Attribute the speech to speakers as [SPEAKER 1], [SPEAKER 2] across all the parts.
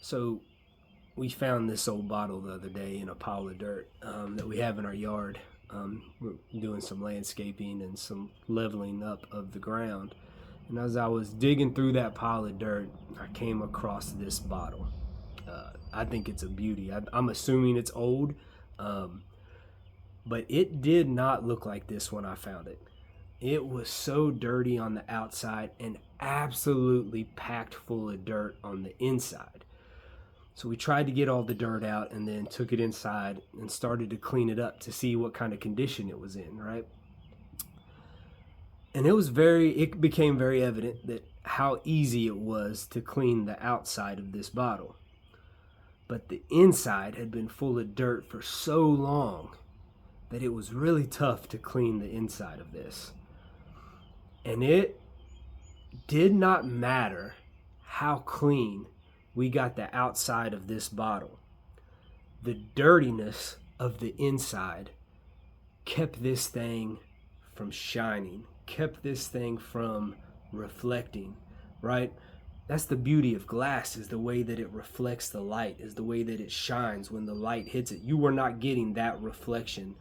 [SPEAKER 1] So we found this old bottle the other day in a pile of dirt that we have in our yard. We're doing some landscaping and some leveling up of the ground. And as I was digging through that pile of dirt, I came across this bottle. I think it's a beauty. I'm assuming it's old, but it did not look like this when I found it. It was so dirty on the outside and absolutely packed full of dirt on the inside. So we tried to get all the dirt out and then took it inside and started to clean it up to see what kind of condition it was in, right? And it became very evident that how easy it was to clean the outside of this bottle. But the inside had been full of dirt for so long that it was really tough to clean the inside of this. And it did not matter how clean we got the outside of this bottle. The dirtiness of the inside kept this thing from shining, kept this thing from reflecting, right? That's the beauty of glass, is the way that it reflects the light, is the way that it shines when the light hits it. You were not getting that reflection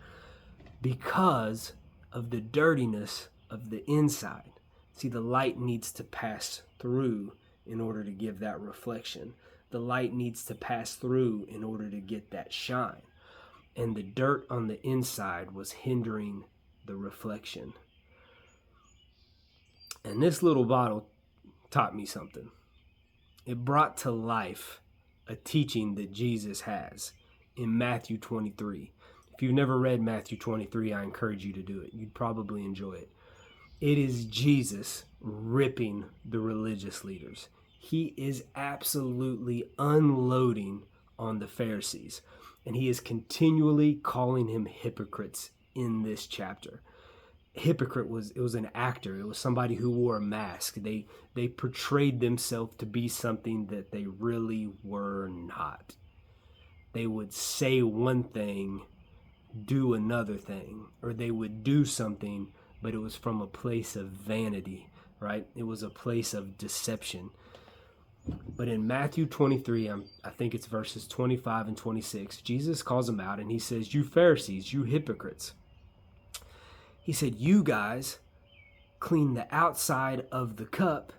[SPEAKER 1] because of the dirtiness of the inside. See, the light needs to pass through in order to give that reflection. The light needs to pass through in order to get that shine. And the dirt on the inside was hindering the reflection. And this little bottle taught me something. It brought to life a teaching that Jesus has in Matthew 23. If you've never read Matthew 23, I encourage you to do it. You'd probably enjoy it. It is Jesus ripping the religious leaders. He is absolutely unloading on the Pharisees, and he is continually calling him hypocrites in this chapter. Hypocrite was an actor. It was somebody who wore a mask. They portrayed themselves to be something that they really were not. They would say one thing, do another thing, or they would do something, but it was from a place of vanity, right? It was a place of deception. But in Matthew 23, I think it's verses 25 and 26, Jesus calls them out and he says, "You Pharisees, you hypocrites." He said, "You guys clean the outside of the cup,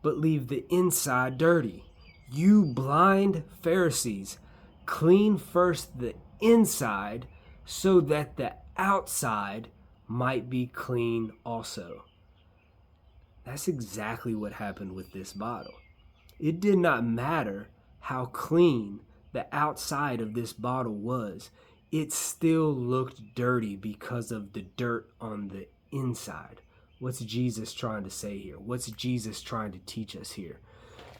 [SPEAKER 1] but leave the inside dirty. You blind Pharisees, clean first the inside so that the outside might be clean also." That's exactly what happened with this bottle. It did not matter how clean the outside of this bottle was. It still looked dirty because of the dirt on the inside. What's Jesus trying to say here? What's Jesus trying to teach us here?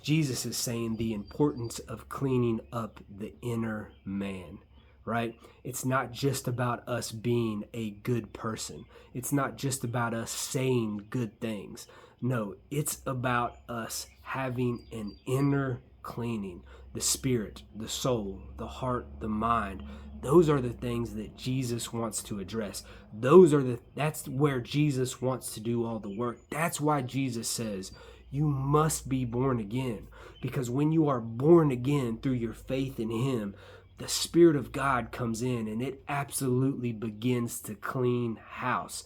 [SPEAKER 1] Jesus is saying the importance of cleaning up the inner man, right? It's not just about us being a good person. It's not just about us saying good things. No, it's about us having an inner cleaning. The spirit, the soul, the heart, the mind. Those are the things that Jesus wants to address. That's where Jesus wants to do all the work. That's why Jesus says, you must be born again. Because when you are born again through your faith in him, the Spirit of God comes in and it absolutely begins to clean house.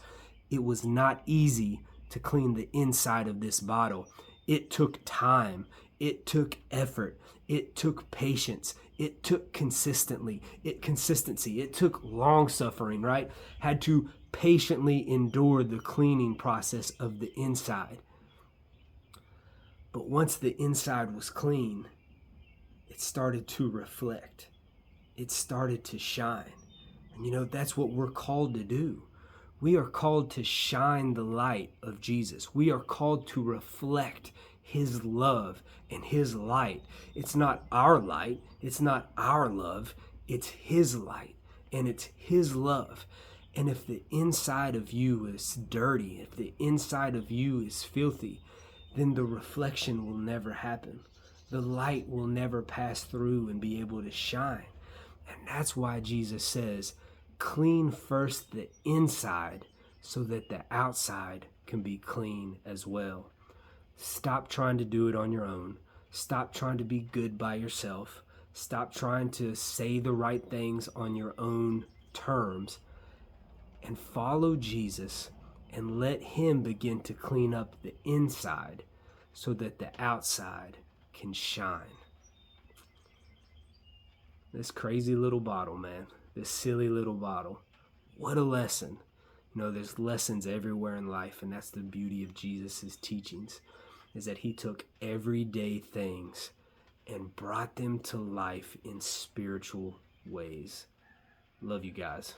[SPEAKER 1] It was not easy to clean the inside of this bottle. It took time. It took effort. It took patience. It took consistency. It took long suffering, right? Had to patiently endure the cleaning process of the inside. But once the inside was clean, it started to reflect. It started to shine. And that's what we're called to do. We are called to shine the light of Jesus. We are called to reflect his love and his light. It's not our light. It's not our love. It's his light and it's his love. And if the inside of you is dirty, if the inside of you is filthy, then the reflection will never happen. The light will never pass through and be able to shine. And that's why Jesus says, clean first the inside so that the outside can be clean as well. Stop trying to do it on your own. Stop trying to be good by yourself. Stop trying to say the right things on your own terms, and follow Jesus and let him begin to clean up the inside so that the outside can shine. This crazy little bottle, man. This silly little bottle. What a lesson. You know, there's lessons everywhere in life, and that's the beauty of Jesus' teachings, is that he took everyday things and brought them to life in spiritual ways. Love you guys.